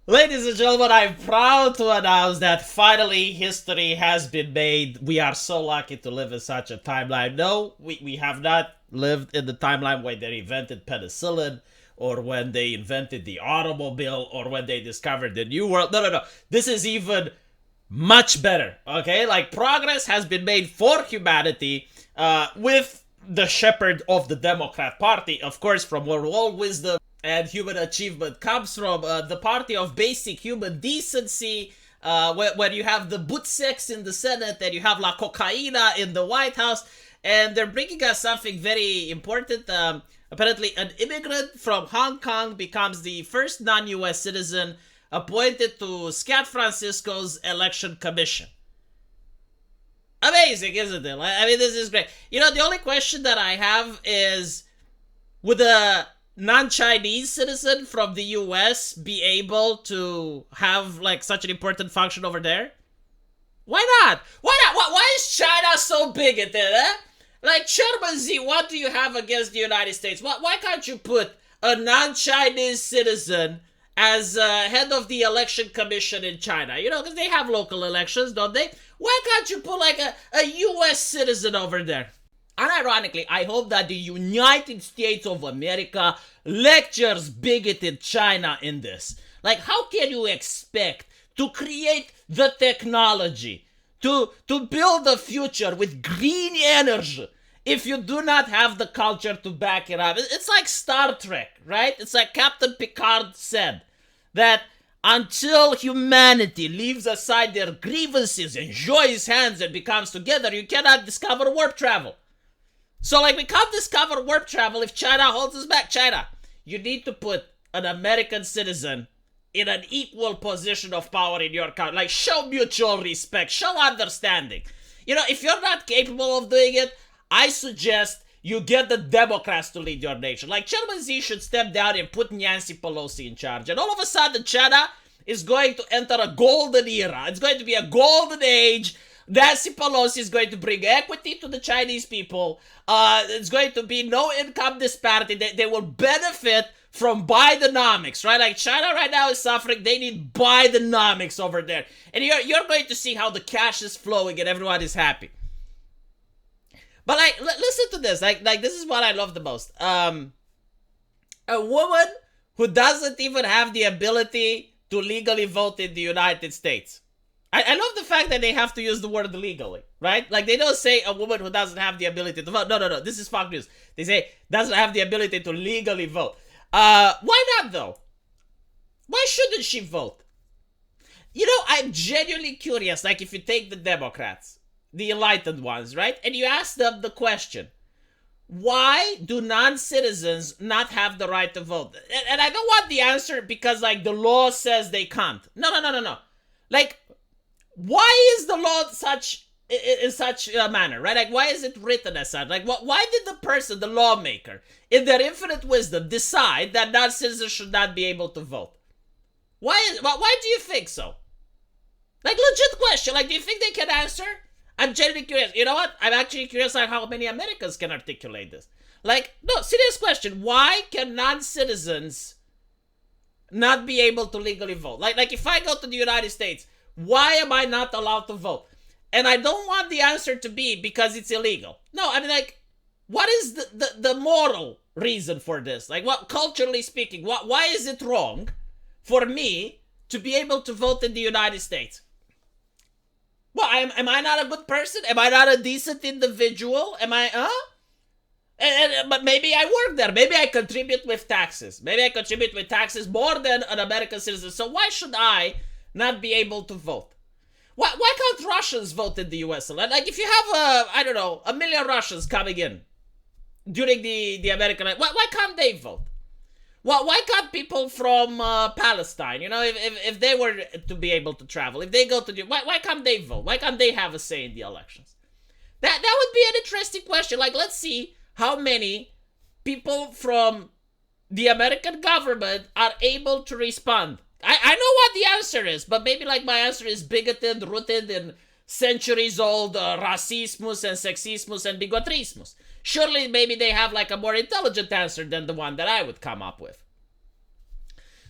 Ladies and gentlemen, I'm proud to announce that finally history has been made. We are so lucky to live in such a timeline. No, we have not lived in the timeline when they invented penicillin or when they invented the automobile or when they discovered the new world. No, no, no. This is even much better, okay? Like, progress has been made for humanity with the shepherd of the Democrat Party, of course, from where all wisdom and human achievement comes from, the party of basic human decency, where you have the boot sex in the Senate and you have La Cocaína in the White House, and they're bringing us something very important. Apparently, an immigrant from Hong Kong becomes the first non-US citizen appointed to San Francisco's election commission. Amazing, isn't it? I mean, this is great. You know, the only question that I have is, would a non-Chinese citizen from the US be able to have, like, such an important function over there? Why not? Why not? Why is China so big at it, eh? Like, Chairman Z, what do you have against the United States? Why can't you put a non-Chinese citizen as head of the election commission in China? You know, because they have local elections, don't they? Why can't you put, like, a US citizen over there? Unironically, I hope that the United States of America lectures bigoted China in this. Like, how can you expect to create the technology, to build a future with green energy, if you do not have the culture to back it up? It's like Star Trek, right? It's like Captain Picard said, that until humanity leaves aside their grievances and joins hands and becomes together, you cannot discover warp travel. So, like, we can't discover warp travel if China holds us back. China, you need to put an American citizen in an equal position of power in your country. Like, show mutual respect, show understanding. You know, if you're not capable of doing it, I suggest you get the Democrats to lead your nation. Like, Chairman Z should step down and put Nancy Pelosi in charge. And all of a sudden, China is going to enter a golden era. It's going to be a golden age. Nancy Pelosi is going to bring equity to the Chinese people. It's going to be no income disparity. They will benefit from Bidenomics, right? Like, China right now is suffering. They need Bidenomics over there. And you're going to see how the cash is flowing and everyone is happy. But, like, listen to this. Like this is what I love the most. A woman who doesn't even have the ability to legally vote in the United States. I love the fact that they have to use the word legally, right? Like, they don't say a woman who doesn't have the ability to vote. No. This is Fox News. They say doesn't have the ability to legally vote. Why not, though? Why shouldn't she vote? You know, I'm genuinely curious. Like, if you take the Democrats, the enlightened ones, right? And you ask them the question, why do non-citizens not have the right to vote? And I don't want the answer because, like, the law says they can't. No. Like, why is the law in such a manner, right? Like, why is it written as such? Like, why did the person, the lawmaker, in their infinite wisdom, decide that non-citizens should not be able to vote? Why do you think so? Like, legit question. Like, do you think they can answer? I'm genuinely curious. You know what? I'm actually curious on how many Americans can articulate this. Like, no, serious question. Why can non-citizens not be able to legally vote? Like if I go to the United States, why am I not allowed to vote? And I don't want the answer to be because it's illegal. No, I mean, like, what is the moral reason for this? Like, what, culturally speaking, why is it wrong for me to be able to vote in the United States? Well, am I not a good person? Am I not a decent individual? Am I, but maybe I work there. Maybe I contribute with taxes. Maybe I contribute with taxes more than an American citizen. So why should I not be able to vote? Why can't Russians vote in the US? Like, if you have, I don't know, 1 million Russians coming in during the American, why can't they vote? Why can't people from Palestine, you know, if they were to be able to travel, if they go to the, why can't they vote? Why can't they have a say in the elections? That would be an interesting question. Like, let's see how many people from the American government are able to respond. I know what the answer is, but maybe, like, my answer is bigoted, rooted in centuries-old racismus and sexismus and bigotrismus. Surely maybe they have, like, a more intelligent answer than the one that I would come up with.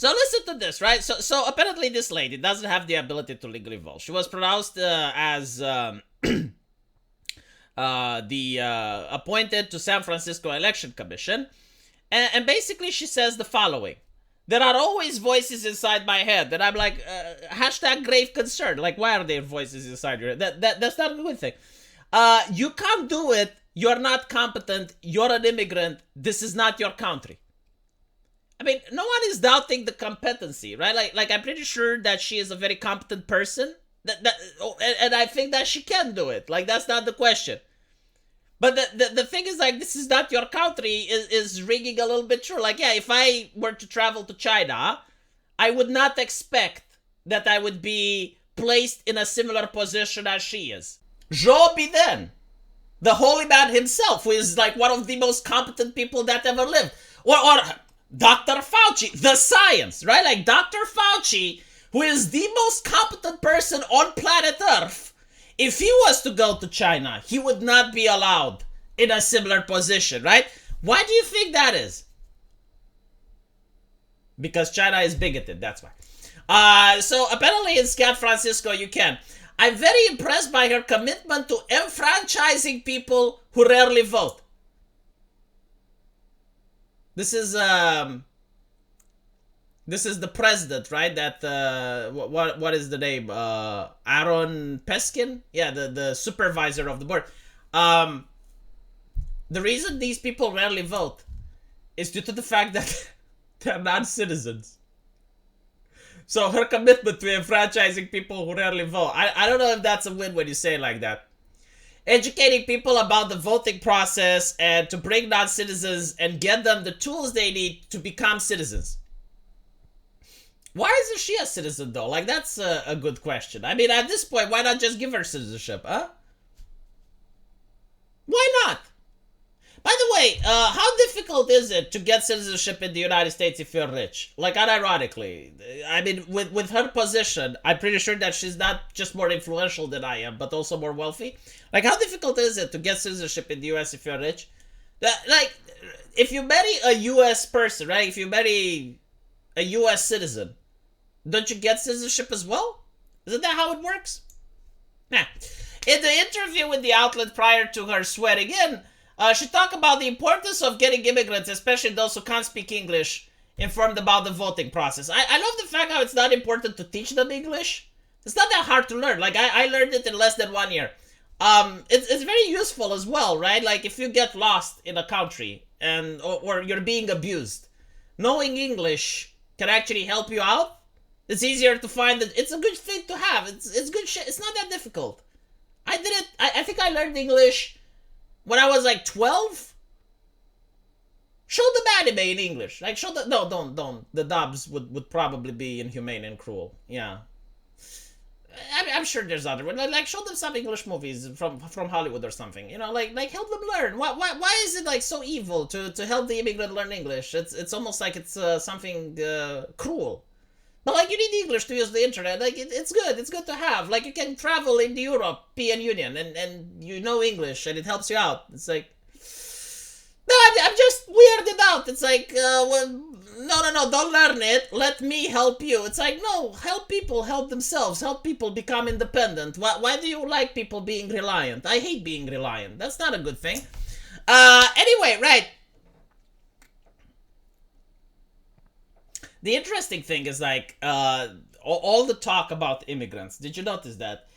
So listen to this, right? So apparently this lady doesn't have the ability to legally vote. She was pronounced as the appointed to San Francisco Election Commission, and basically she says the following: there are always voices inside my head, and I'm like, hashtag grave concern. Like, why are there voices inside your head? That's not a good thing. You can't do it. You're not competent. You're an immigrant. This is not your country. I mean, no one is doubting the competency, right? Like I'm pretty sure that she is a very competent person. And I think that she can do it. Like, that's not the question. But the thing is, like, this is not your country is ringing a little bit true. Like, yeah, if I were to travel to China, I would not expect that I would be placed in a similar position as she is. Joe Biden, the holy man himself, who is like one of the most competent people that ever lived. Or Dr. Fauci, the science, right? Like Dr. Fauci, who is the most competent person on planet Earth. If he was to go to China, he would not be allowed in a similar position, right? Why do you think that is? Because China is bigoted, that's why. So apparently in San Francisco you can. I'm very impressed by her commitment to enfranchising people who rarely vote. This is the president, right? That what is the name? Aaron Peskin? Yeah, the supervisor of the board. The reason these people rarely vote is due to the fact that they're non-citizens. So her commitment to enfranchising people who rarely vote, I don't know if that's a win when you say it like that. Educating people about the voting process and to bring non-citizens and get them the tools they need to become citizens. Why isn't she a citizen though? Like, that's a good question. I mean, at this point, why not just give her citizenship, huh? Why not? By the way, how difficult is it to get citizenship in the United States if you're rich? Like, unironically. I mean, with her position, I'm pretty sure that she's not just more influential than I am, but also more wealthy. Like, how difficult is it to get citizenship in the US if you're rich? Like, if you marry a US person, right? If you marry a US citizen, don't you get citizenship as well? Isn't that how it works? Nah. In the interview with the outlet prior to her swearing in, she talked about the importance of getting immigrants, especially those who can't speak English, informed about the voting process. I love the fact how it's not important to teach them English. It's not that hard to learn. Like, I learned it in less than 1 year. It's very useful as well, right? Like, if you get lost in a country and or you're being abused, knowing English can actually help you out. It's easier to find it. It's a good thing to have. It's good shit. It's not that difficult. I did it. I think I learned English when I was like 12. Show them anime in English. Like, show the... No, don't. The dubs would probably be inhumane and cruel. Yeah. I'm sure there's other ones. Like, show them some English movies from Hollywood or something. You know, like help them learn. Why is it like so evil to help the immigrant learn English? It's almost like it's something cruel. But like, you need English to use the internet. Like, it's good. It's good to have. Like, you can travel in the European Union and you know English and it helps you out. It's like, no, I'm just weirded out. It's like, well, no, don't learn it. Let me help you. It's like, no, help people help themselves. Help people become independent. Why do you like people being reliant? I hate being reliant. That's not a good thing. Anyway, right. The interesting thing is, like, all the talk about immigrants. Did you notice that?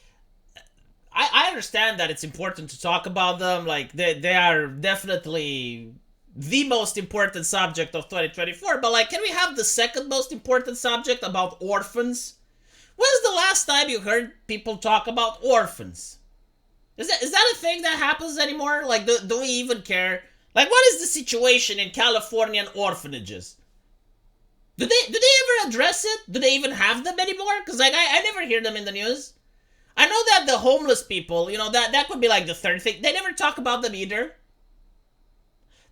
I understand that it's important to talk about them. Like, they are definitely the most important subject of 2024. But, like, can we have the second most important subject about orphans? When's the last time you heard people talk about orphans? Is that a thing that happens anymore? Like, do we even care? Like, what is the situation in Californian orphanages? Do they ever address it? Do they even have them anymore? Because, like, I never hear them in the news. I know that the homeless people, you know, that could be like the third thing. They never talk about them either.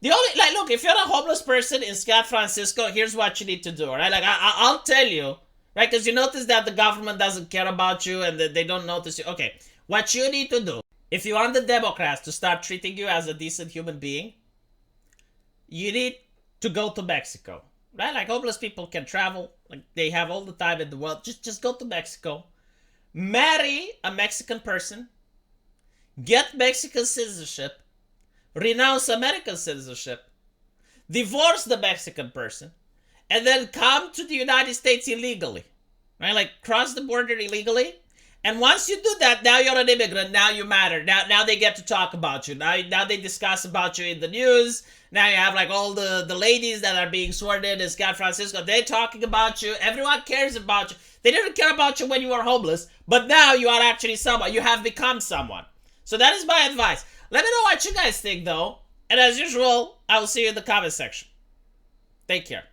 The only, like, look, if you're a homeless person in San Francisco, here's what you need to do, right? Like, I'll tell you, right? Because you notice that the government doesn't care about you and they don't notice you. Okay, what you need to do, if you want the Democrats to start treating you as a decent human being, you need to go to Mexico. Right? Like, homeless people can travel. Like they have all the time in the world. Just go to Mexico, marry a Mexican person, get Mexican citizenship, renounce American citizenship, divorce the Mexican person, and then come to the United States illegally. Right? Like cross the border illegally. And once you do that, now you're an immigrant. Now you matter. Now they get to talk about you. Now they discuss about you in the news. Now you have like all the ladies that are being sworn in as Scott Francisco. They're talking about you. Everyone cares about you. They didn't care about you when you were homeless, but now you are actually someone. You have become someone. So that is my advice. Let me know what you guys think, though. And as usual, I will see you in the comment section. Take care.